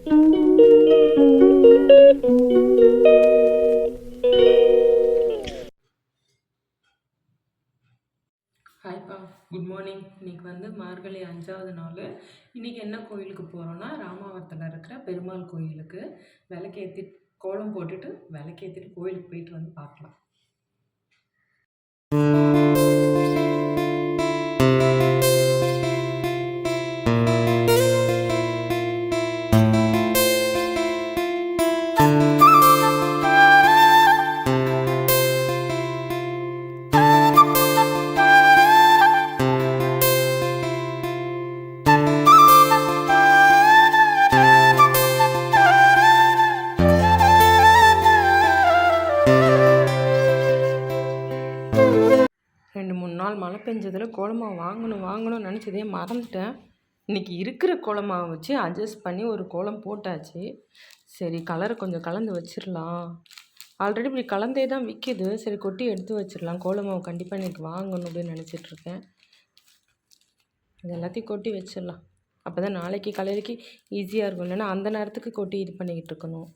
ஹாய்ப்பா, good morning. இன்னைக்கு வந்து மார்கழி 5வது நாள். இன்னைக்கு என்ன கோயிலுக்கு போகிறோன்னா, ராமாவரத்தில் இருக்கிற பெருமாள் கோயிலுக்கு விளக்கேற்றி கோலம் போட்டுட்டு விளக்கேற்றிட்டு கோயிலுக்கு போயிட்டு வந்து பார்க்கலாம். ரெண்டு மூணு நாள் மழை பெஞ்சதில் கோலமாவு வாங்கணும்னு நினச்சதே மறந்துட்டேன். இன்றைக்கி இருக்கிற கோலமாவை வச்சு அட்ஜஸ்ட் பண்ணி ஒரு கோலம் போட்டாச்சு. சரி, கலரை கொஞ்சம் கலந்து வச்சிடலாம். ஆல்ரெடி இப்படி கலந்தே தான் விற்கிது. சரி, கொட்டி எடுத்து வச்சிடலாம். கோலமாவு கண்டிப்பாக இன்றைக்கி வாங்கணும் அப்படின்னு நினச்சிட்ருக்கேன். இது எல்லாத்தையும் கொட்டி வச்சிடலாம். அப்போ தான் நாளைக்கு காலையிலக்கு ஈஸியாக இருக்கும். இல்லைன்னா அந்த நேரத்துக்கு கொட்டி இது பண்ணிக்கிட்டு இருக்கணும்.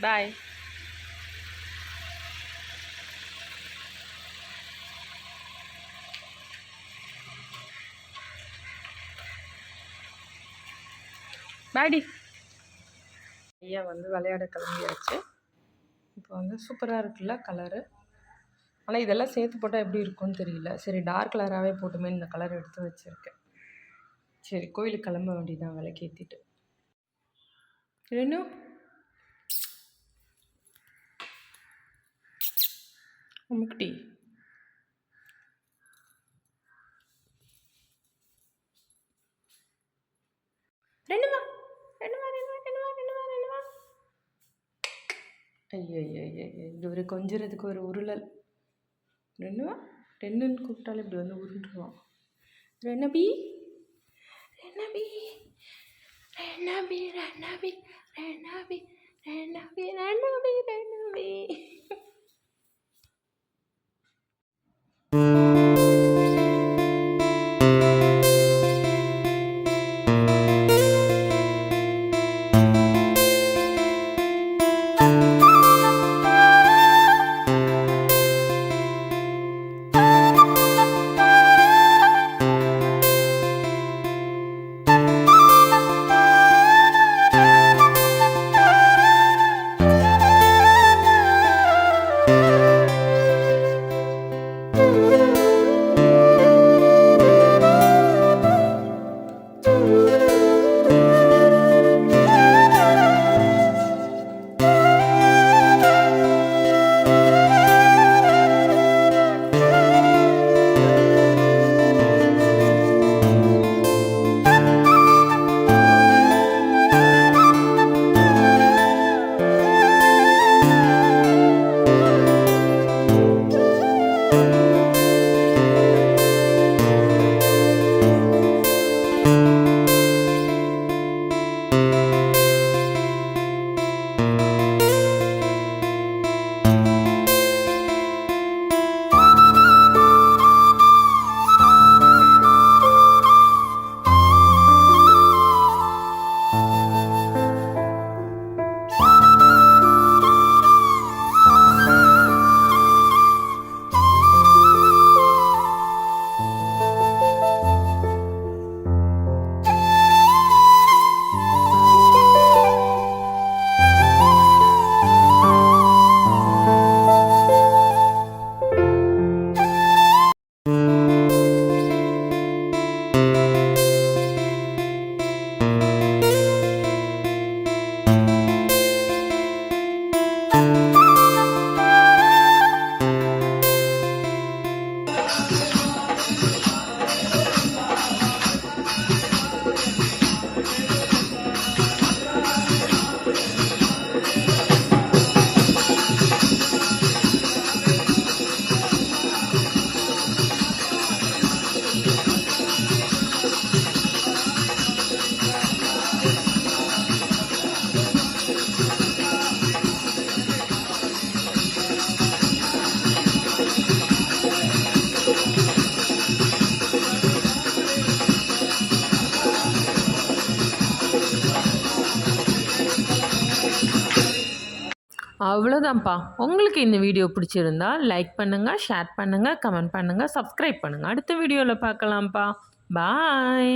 பாய். பாய்டி. ஐயா வந்து விளையாட கிளம்பியாச்சு. இப்போ வந்து சூப்பராக இருக்குல்ல கலரு. ஆனால் இதெல்லாம் சேர்த்து போட்டால் எப்படி இருக்கும்னு தெரியல. சரி, டார்க் கலராகவே போட்டுமே இந்த கலர் எடுத்து வச்சுருக்கேன். சரி, கோயிலுக்கு கிளம்ப வேண்டியதான் விளக்கேற்றிட்டு. இன்னும் முக்குட்டி ரெண்டுமா ஐயோ இது ஒரு கொஞ்சிறதுக்கு ஒரு உருளல். ரெண்டுன்னு கூப்பிட்டாலும் இப்படி வந்து உருண்டுருவான். ரெனபி ரெனபி ரெனபி ரெனபி ரெனபி ரெனபி ரெனபி ரெனபி. அவ்வளோதான்ப்பா. உங்களுக்கு இந்த வீடியோ பிடிச்சிருந்தா லைக் பண்ணுங்கள், ஷேர் பண்ணுங்கள், கமெண்ட் பண்ணுங்கள், சப்ஸ்கிரைப் பண்ணுங்கள். அடுத்த வீடியோவில் பார்க்கலாம்ப்பா. பாய்.